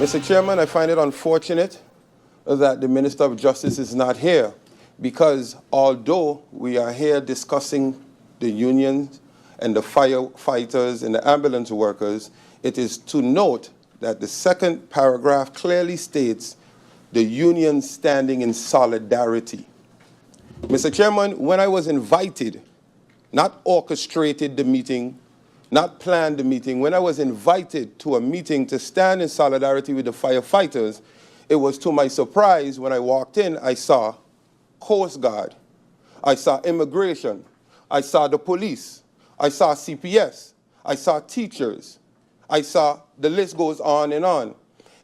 Mr. Chairman, I find it unfortunate that the Minister of Justice is not here because although we are here discussing the unions and the firefighters and the ambulance workers, it is to note that the second paragraph clearly states the union standing in solidarity. Mr. Chairman, when I was invited, not orchestrated the meeting, not planned the meeting, when I was invited to a meeting to stand in solidarity with the firefighters, it was to my surprise when I walked in, I saw Coast Guard, I saw immigration, I saw the police, I saw CPS, I saw teachers, I saw the list goes on.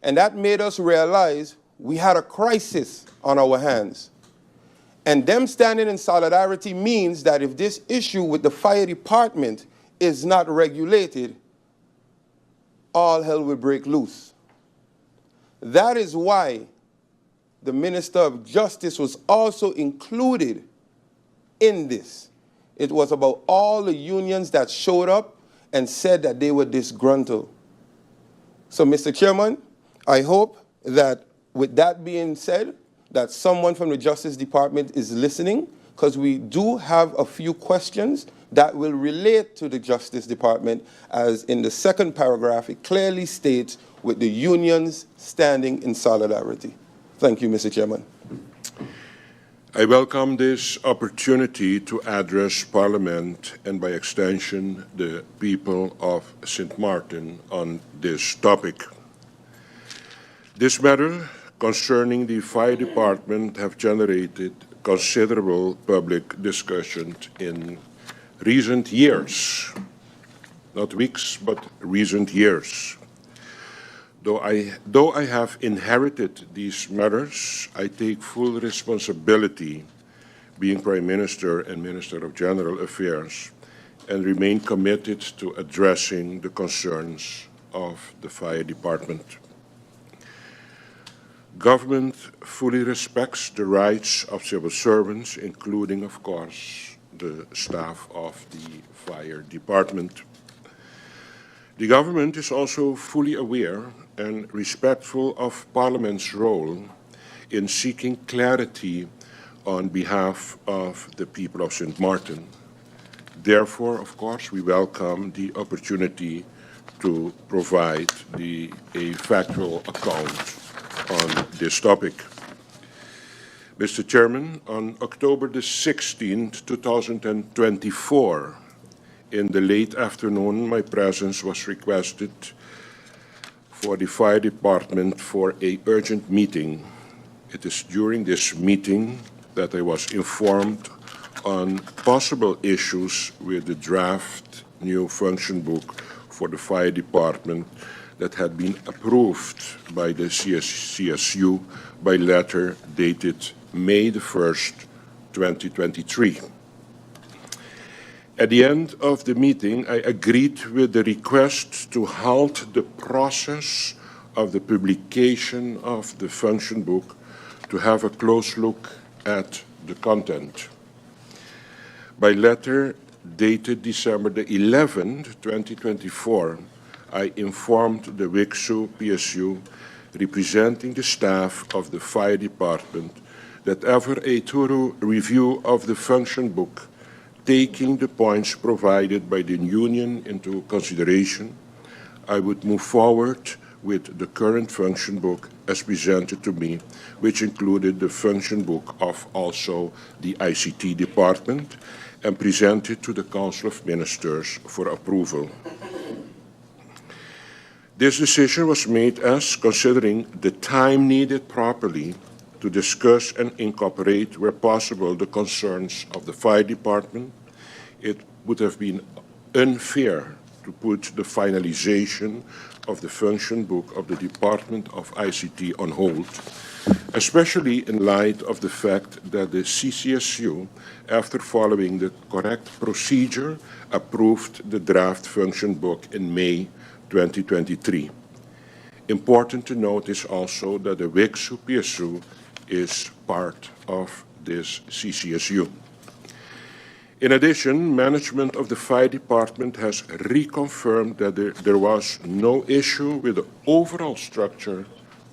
And that made us realize we had a crisis on our hands. And them standing in solidarity means that if this issue with the fire department is not regulated, all hell will break loose. That is why the Minister of Justice was also included in this. It was about all the unions that showed up and said that they were disgruntled. So, Mr. Chairman, I hope that with that being said, that someone from the Justice Department is listening, because we do have a few questions that will relate to the Justice Department, as in the second paragraph, it clearly states with the unions standing in solidarity. Thank you, Mr. Chairman. I welcome this opportunity to address Parliament and by extension the people of St. Martin on this topic. This matter concerning the fire department have generated considerable public discussion in recent years, not weeks, but recent years. Though I have inherited these matters, I take full responsibility, being Prime Minister and Minister of General Affairs, and remain committed to addressing the concerns of the fire department. Government fully respects the rights of civil servants, including, of course, the staff of the fire department. The government is also fully aware and respectful of Parliament's role in seeking clarity on behalf of the people of St. Martin. Therefore, of course, we welcome the opportunity to provide a factual account on this topic. Mr. Chairman, on October the 16th, 2024, in the late afternoon, my presence was requested for the fire department for an urgent meeting. It is during this meeting that I was informed on possible issues with the draft new function book for the fire department that had been approved by the CSU by letter dated May the 1st, 2023. At the end of the meeting, I agreed with the request to halt the process of the publication of the function book to have a close look at the content. By letter dated December the 11th, 2024, I informed the WICSU PSU representing the staff of the fire department that after a thorough review of the function book, taking the points provided by the union into consideration, I would move forward with the current function book as presented to me, which included the function book of also the ICT department, and presented to the Council of Ministers for approval. This decision was made as considering the time needed properly to discuss and incorporate, where possible, the concerns of the fire department. It would have been unfair to put the finalization of the function book of the Department of ICT on hold, especially in light of the fact that the CCSU, after following the correct procedure, approved the draft function book in May 2023. Important to note is also that the WICSU PSU is part of this CCSU. In addition, management of the fire department has reconfirmed that there was no issue with the overall structure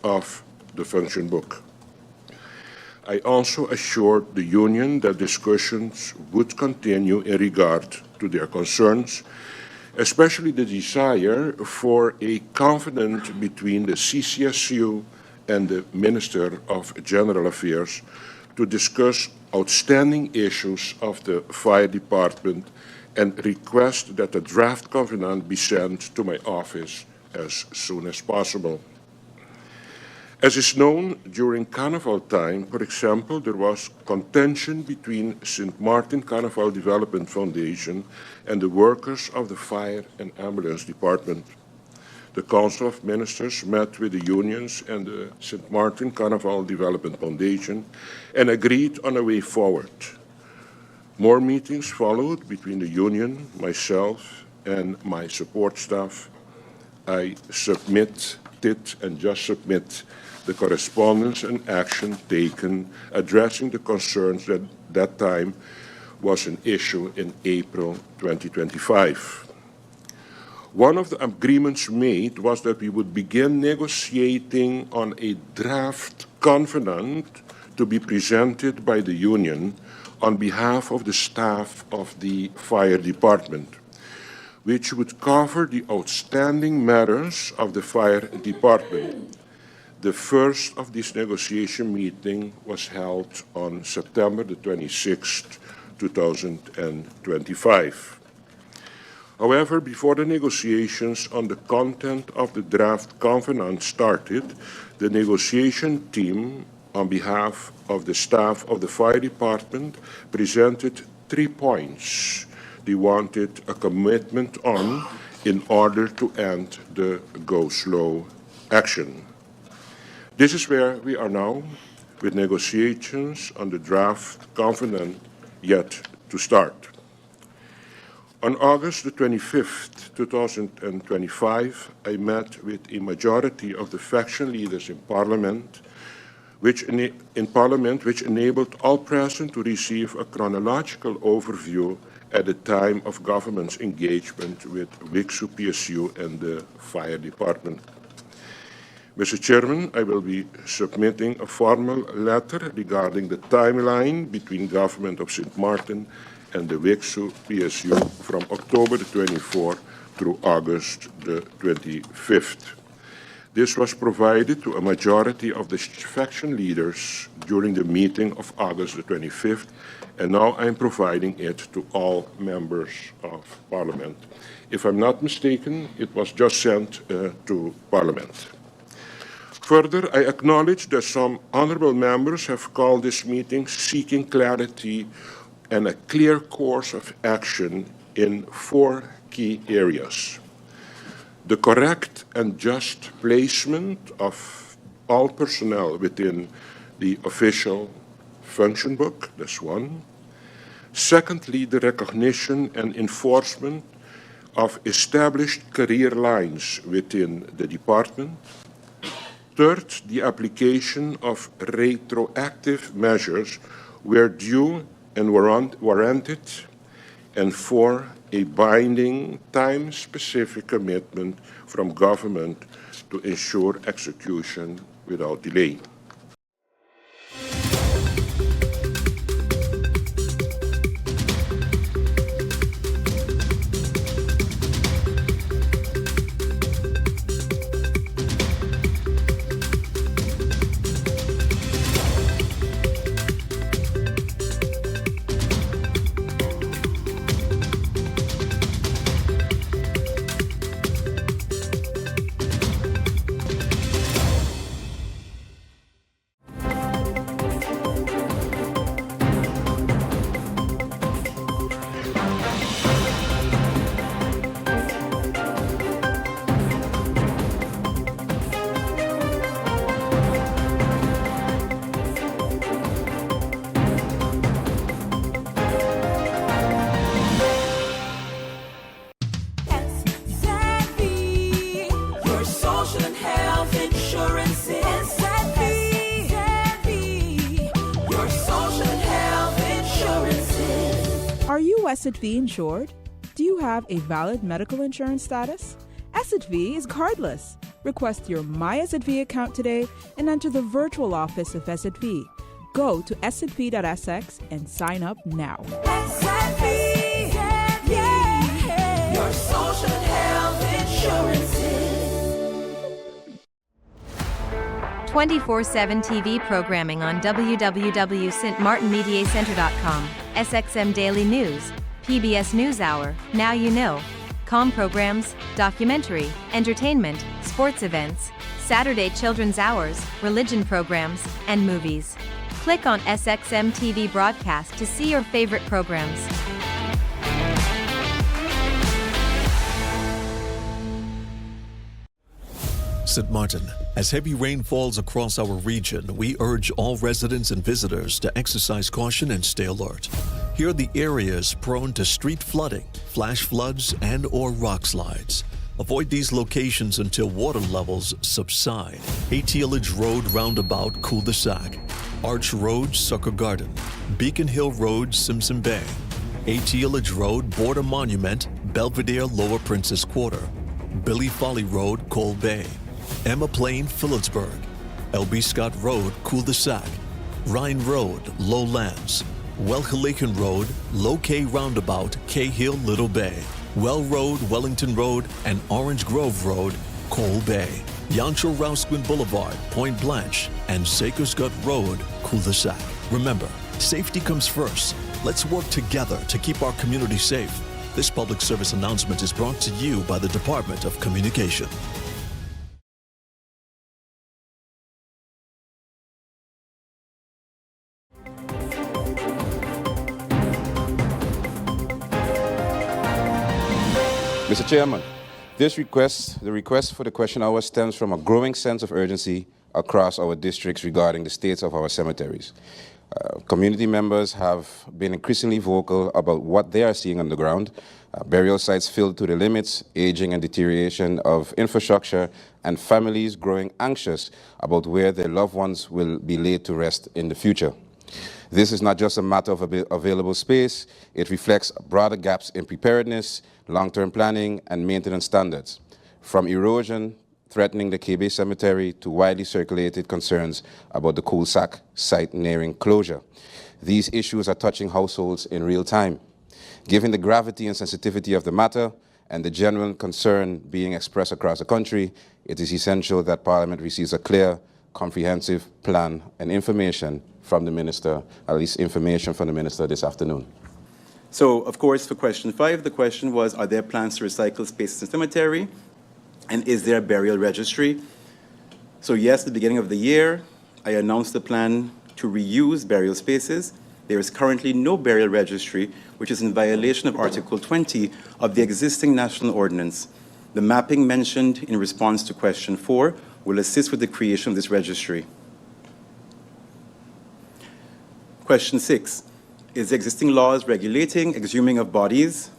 of the function book. I also assured the union that discussions would continue in regard to their concerns, especially the desire for a covenant between the CCSU and the Minister of General Affairs to discuss outstanding issues of the fire department and request that the draft covenant be sent to my office as soon as possible. As is known, during Carnival time, for example, there was contention between St. Martin Carnival Development Foundation and the workers of the Fire and Ambulance Department. The Council of Ministers met with the unions and the St. Martin Carnival Development Foundation and agreed on a way forward. More meetings followed between the union, myself, and my support staff. I submitted and just submit the correspondence and action taken addressing the concerns that that time was an issue in April 2025. One of the agreements made was that we would begin negotiating on a draft covenant to be presented by the union on behalf of the staff of the fire department, which would cover the outstanding matters of the fire department. The first of this negotiation meeting was held on September the 26th, 2025. However, before the negotiations on the content of the draft covenant started, the negotiation team, on behalf of the staff of the fire department, presented 3 points they wanted a commitment on in order to end the go-slow action. This is where we are now, with negotiations on the draft covenant yet to start. On August the 25th, 2025, I met with a majority of the faction leaders in Parliament, which enabled all present to receive a chronological overview at the time of government's engagement with WICSU, PSU, and the fire department. Mr. Chairman, I will be submitting a formal letter regarding the timeline between government of St. Martin and the WICSU PSU from October the 24th through August the 25th. This was provided to a majority of the faction leaders during the meeting of August the 25th, and now I'm providing it to all members of Parliament. If I'm not mistaken, it was just sent to Parliament. Further, I acknowledge that some honorable members have called this meeting seeking clarity and a clear course of action in 4 key areas. The correct and just placement of all personnel within the official function book, that's one. Secondly, the recognition and enforcement of established career lines within the department. Third, the application of retroactive measures where due and warranted. And 4, a binding time-specific commitment from government to ensure execution without delay. SZV insured? Do you have a valid medical insurance status? SZV is cardless. Request your My SZV account today and enter the virtual office of SZV. Go to szv.sx and sign up now. SZV, yeah, your social and health insurances. 24/7 TV programming on www.stmartinmediacenter.com, SXM Daily News, PBS NewsHour, Now You Know, Com programs, documentary, entertainment, sports events, Saturday children's hours, religion programs, and movies. Click on SXM TV broadcast to see your favorite programs. St. Martin, as heavy rain falls across our region, we urge all residents and visitors to exercise caution and stay alert. Here are the areas prone to street flooding, flash floods, and/or rock slides. Avoid these locations until water levels subside. Atillage Road Roundabout, Cul-de-Sac. Arch Road, Sucker Garden. Beacon Hill Road, Simpson Bay. Atillage Road, Border Monument, Belvedere, Lower Princess Quarter. Billy Folly Road, Cole Bay. Emma Plain, Phillipsburg. L.B. Scott Road, Cul-de-Sac. Rhine Road, Lowlands. Welhelican Road, Low K Roundabout, Cahill, Little Bay. Well Road, Wellington Road, and Orange Grove Road, Cole Bay. Yancho Rousquin Boulevard, Point Blanche, and Sakersgut Road, Cul-de-Sac. Remember, safety comes first. Let's work together to keep our community safe. This public service announcement is brought to you by the Department of Communication. Mr. Chairman, the request for the question hour stems from a growing sense of urgency across our districts regarding the states of our cemeteries. Community members have been increasingly vocal about what they are seeing on the ground. Burial sites filled to the limits, aging and deterioration of infrastructure, and families growing anxious about where their loved ones will be laid to rest in the future. This is not just a matter of available space, it reflects broader gaps in preparedness, long-term planning, and maintenance standards. From erosion threatening the KB Cemetery to widely circulated concerns about the Cul-de-Sac site nearing closure. These issues are touching households in real time. Given the gravity and sensitivity of the matter and the genuine concern being expressed across the country, it is essential that Parliament receives a clear, comprehensive plan and information from the Minister, at least information from the Minister this afternoon. So, of course, for question 5, the question was, are there plans to recycle spaces in cemetery? And is there a burial registry? So yes, at the beginning of the year, I announced the plan to reuse burial spaces. There is currently no burial registry, which is in violation of Article 20 of the existing national ordinance. The mapping mentioned in response to question 4 will assist with the creation of this registry. Question 6. Is the existing laws regulating exhuming of bodies?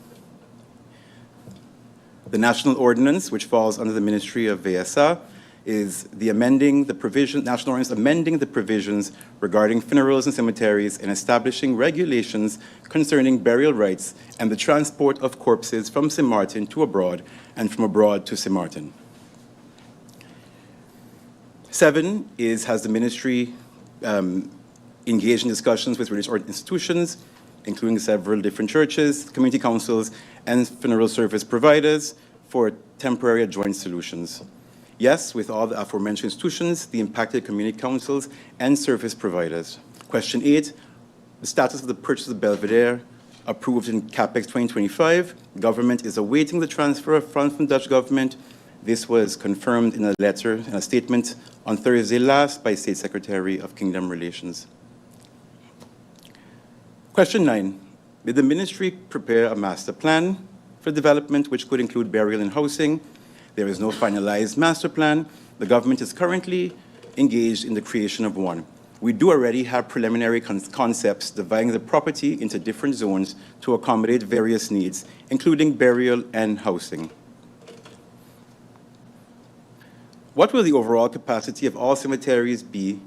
The national ordinance, which falls under the Ministry of VSA, is the national ordinance amending the provisions regarding funerals and cemeteries and establishing regulations concerning burial rights and the transport of corpses from St. Martin to abroad and from abroad to St. Martin. 7 is, has the ministry engaged in discussions with religious institutions, including several different churches, community councils, and funeral service providers for temporary or joint solutions. Yes, with all the aforementioned institutions, the impacted community councils, and service providers. Question 8, the status of the purchase of Belvedere approved in CAPEX 2025. The government is awaiting the transfer of funds from the Dutch government. This was confirmed in a letter, in a statement on Thursday last by State Secretary of Kingdom Relations. Question 9, did the ministry prepare a master plan for development which could include burial and housing? There is no finalized master plan. The government is currently engaged in the creation of one. We do already have preliminary concepts dividing the property into different zones to accommodate various needs, including burial and housing. What will the overall capacity of all cemeteries be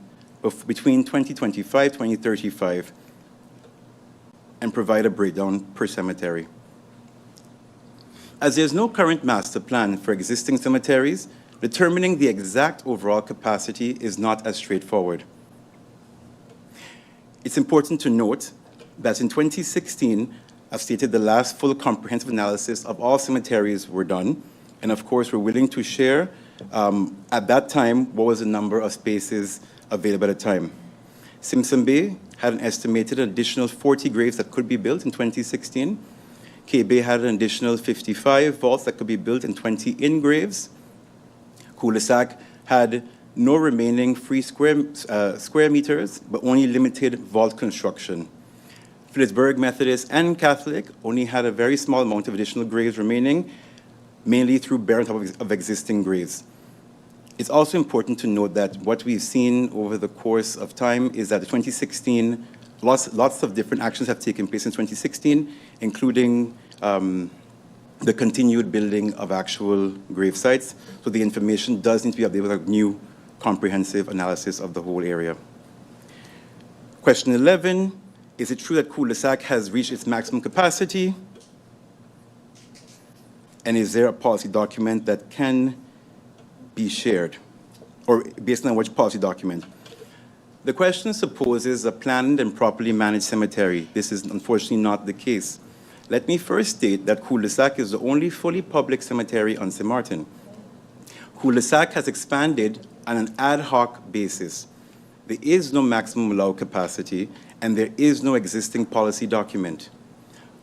between 2025 and 2035? and provide a breakdown per cemetery. As there's no current master plan for existing cemeteries, determining the exact overall capacity is not as straightforward. It's important to note that in 2016, I've stated the last full comprehensive analysis of all cemeteries were done, and of course, we're willing to share at that time what was the number of spaces available at the time. Simpson Bay had an estimated additional 40 graves that could be built in 2016. K Bay had an additional 55 vaults that could be built and 20 in-graves. Cul-de-sac had no remaining free square meters, but only limited vault construction. Phillipsburg Methodist and Catholic only had a very small amount of additional graves remaining, mainly through bare on top of existing graves. It's also important to note that what we've seen over the course of time is that in 2016, lots of different actions have taken place in 2016, including the continued building of actual grave sites. So the information does need to be available with a new comprehensive analysis of the whole area. Question 11, is it true that cul-de-sac has reached its maximum capacity? And is there a policy document that can be shared? Or based on which policy document? The question supposes a planned and properly managed cemetery. This is unfortunately not the case. Let me first state that Cul-de-sac is the only fully public cemetery on St. Martin. Cul-de-sac has expanded on an ad hoc basis. There is no maximum allowed capacity, and there is no existing policy document.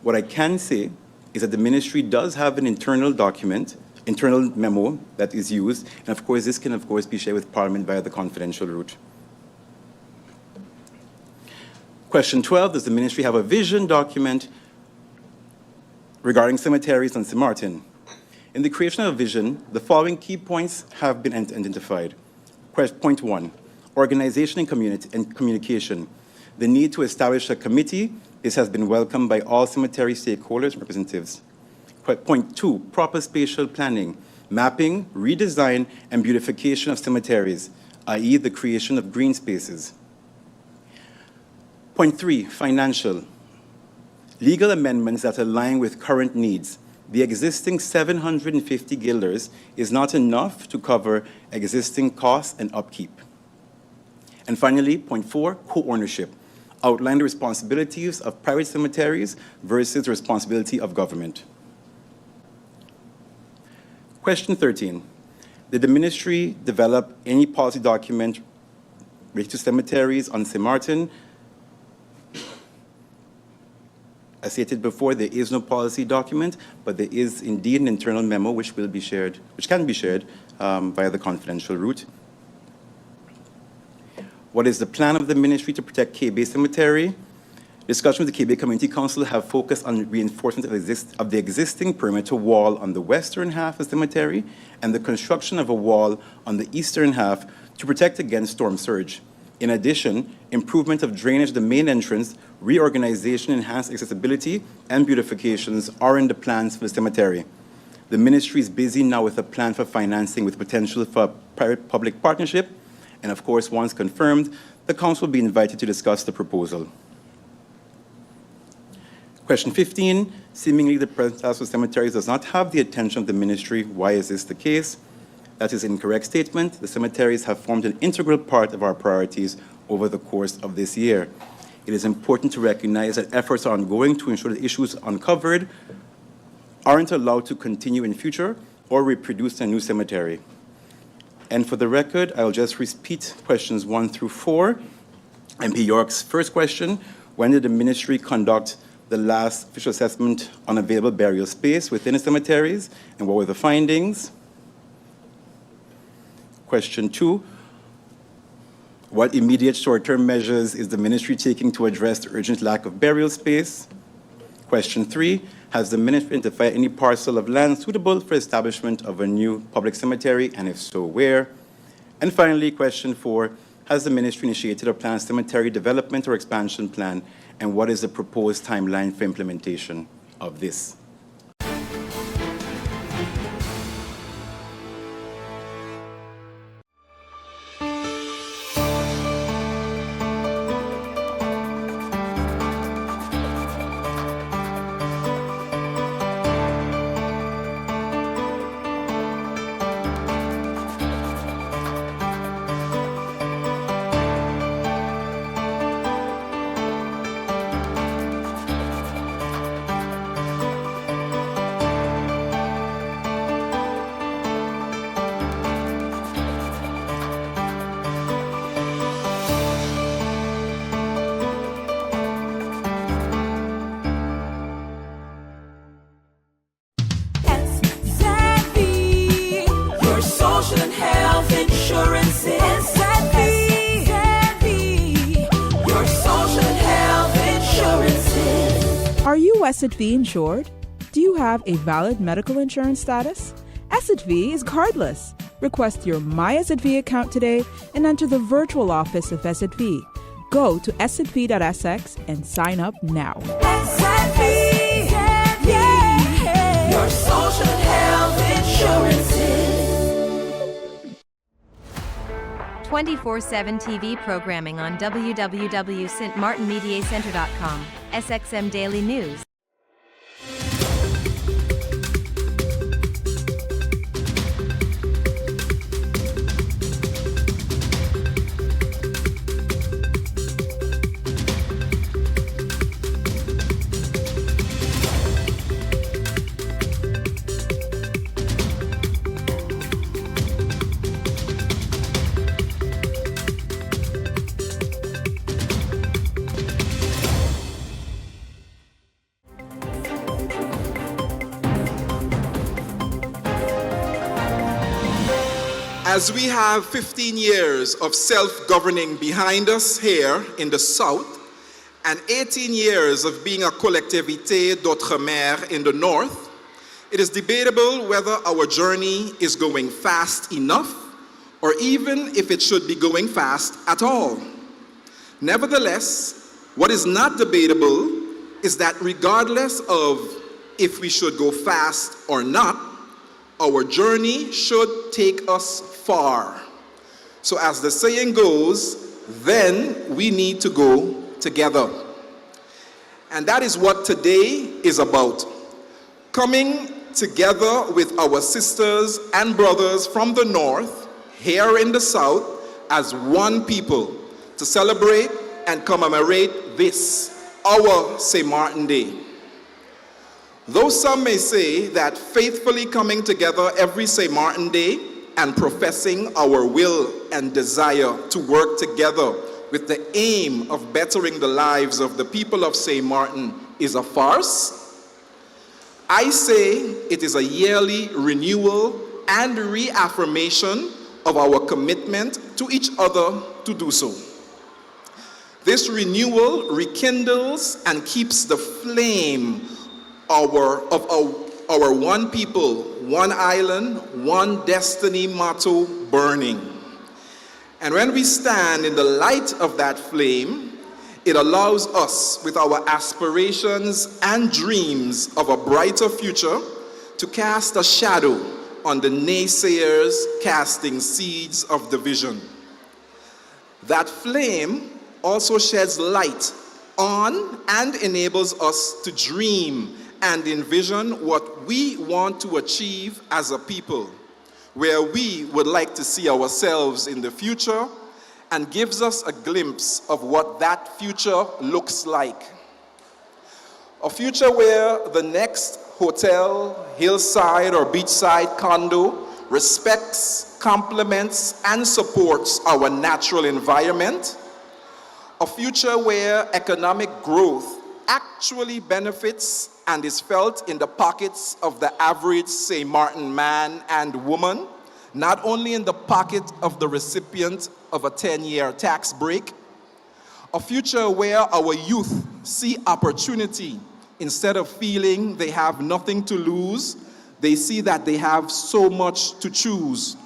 What I can say is that the ministry does have an internal document, internal memo that is used, and of course this can of course be shared with Parliament via the confidential route. Question 12, does the ministry have a vision document regarding cemeteries on St. Martin? In the creation of a vision, the following key points have been identified. Point 1, organization and communication. The need to establish a committee. This has been welcomed by all cemetery stakeholders and representatives. Point 2, proper spatial planning, mapping, redesign, and beautification of cemeteries, i.e. the creation of green spaces. Point 3, financial. Legal amendments that align with current needs. The existing 750 guilders is not enough to cover existing costs and upkeep. And finally, point 4, co-ownership. Outline the responsibilities of private cemeteries versus the responsibility of government. Question 13, did the ministry develop any policy document related to cemeteries on St. Martin? As stated before, there is no policy document, but there is indeed an internal memo which will be shared, which can be shared via the confidential route. What is the plan of the ministry to protect K Bay Cemetery? Discussions with the K Bay Community Council have focused on reinforcement of the existing perimeter wall on the western half of the cemetery and the construction of a wall on the eastern half to protect against storm surge. In addition, improvement of drainage at the main entrance, reorganization, enhanced accessibility, and beautifications are in the plans for the cemetery. The ministry is busy now with a plan for financing with potential for private-public partnership, and of course, once confirmed, the council will be invited to discuss the proposal. Question 15, seemingly the present status of cemeteries does not have the attention of the ministry. Why is this the case? That is an incorrect statement. The cemeteries have formed an integral part of our priorities over the course of this year. It is important to recognize that efforts are ongoing to ensure that issues uncovered aren't allowed to continue in future or reproduce in a new cemetery. And for the record, I'll just repeat questions 1 through 4. MP York's first question, when did the ministry conduct the last official assessment on available burial space within the cemeteries, and what were the findings? Question 2, what immediate short-term measures is the ministry taking to address the urgent lack of burial space? Question 3, has the ministry identified any parcel of land suitable for establishment of a new public cemetery, and if so, where? And finally, question 4, has the ministry initiated a planned cemetery development or expansion plan, and what is the proposed timeline for implementation of this? Are you SXV insured? Do you have a valid medical insurance status? SXV is cardless. Request your My SXV account today and enter the virtual office of SXV. Go to sxv.sx and sign up now. SXV, yeah, your social health insurances. 24/7 TV programming on www.stmartinmediacenter.com. SXM Daily News. As we have 15 years of self-governing behind us here in the South, and 18 years of being a collectivité d'outre-mer in the North, it is debatable whether our journey is going fast enough, or even if it should be going fast at all. Nevertheless, what is not debatable is that regardless of if we should go fast or not, our journey should take us far. So as the saying goes, then we need to go together. And that is what today is about. Coming together with our sisters and brothers from the North, here in the South, as one people to celebrate and commemorate this, our St. Martin Day. Though some may say that faithfully coming together every St. Martin Day and professing our will and desire to work together with the aim of bettering the lives of the people of St. Martin is a farce, I say it is a yearly renewal and reaffirmation of our commitment to each other to do so. This renewal rekindles and keeps the flame of our one people, one island, one destiny motto burning. And when we stand in the light of that flame, it allows us, with our aspirations and dreams of a brighter future, to cast a shadow on the naysayers casting seeds of division. That flame also sheds light on and enables us to dream and envision what we want to achieve as a people, where we would like to see ourselves in the future, and gives us a glimpse of what that future looks like. A future where the next hotel, hillside, or beachside condo respects, complements, and supports our natural environment. A future where economic growth actually benefits and is felt in the pockets of the average St. Martin man and woman, not only in the pocket of the recipient of a 10-year tax break. A future where our youth see opportunity instead of feeling they have nothing to lose. They see that they have so much to choose,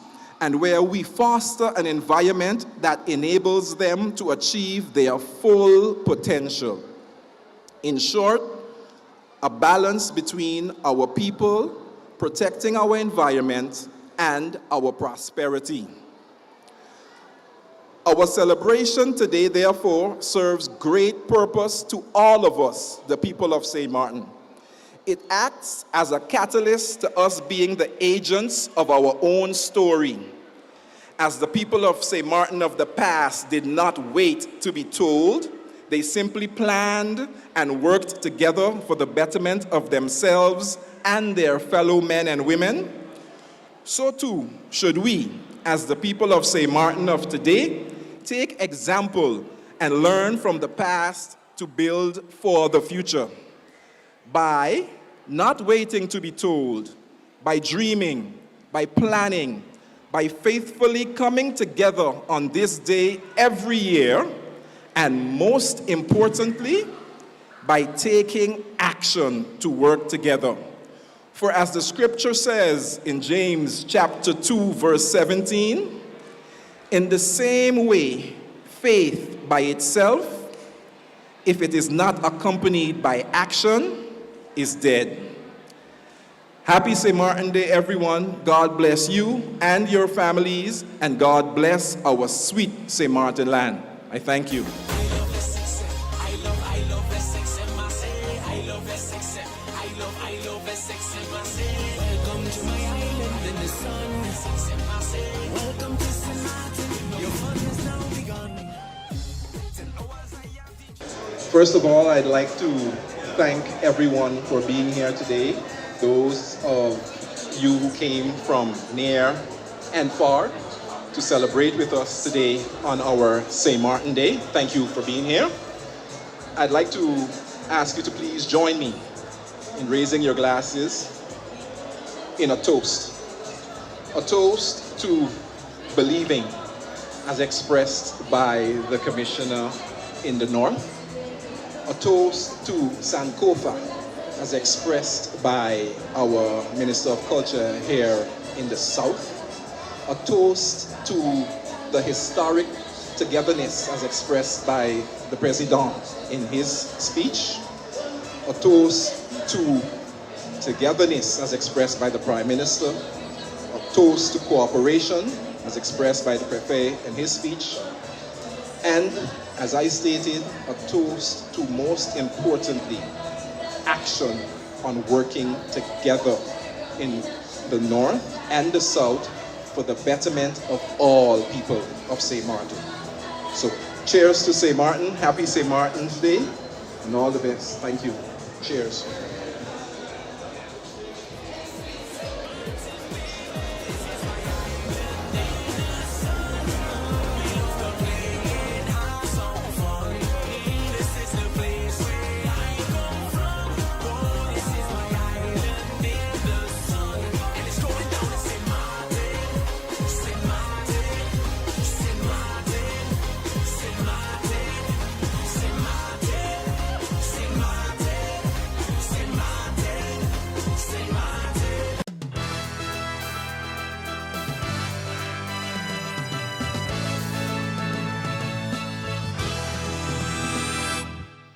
and where we foster an environment that enables them to achieve their full potential. In short, a balance between our people, protecting our environment, and our prosperity. Our celebration today, therefore, serves great purpose to all of us, the people of St. Martin. It acts as a catalyst to us being the agents of our own story. As the people of St. Martin of the past did not wait to be told, they simply planned and worked together for the betterment of themselves and their fellow men and women. So too should we, as the people of St. Martin of today, take example and learn from the past to build for the future. By not waiting to be told, by dreaming, by planning, by faithfully coming together on this day every year, and most importantly, by taking action. action to work together. For as the scripture says in James chapter 2, verse 17, in the same way, faith by itself, if it is not accompanied by action, is dead. Happy St. Martin Day, everyone. God bless you and your families, and God bless our sweet St. Martin land. I thank you. First of all, I'd like to thank everyone for being here today. Those of you who came from near and far to celebrate with us today on our St. Martin Day. Thank you for being here. I'd like to ask you to please join me in raising your glasses in a toast. A toast to believing as expressed by the Commissioner in the North. A toast to Sankofa as expressed by our Minister of Culture here in the South. A toast to the historic togetherness as expressed by the President in his speech. A toast to togetherness as expressed by the Prime Minister. A toast to cooperation as expressed by the Prefet in his speech. And as I stated, a toast to, most importantly, action on working together in the North and the South for the betterment of all people of St. Martin. So, cheers to St. Martin. Happy St. Martin's Day, and all the best. Thank you. Cheers.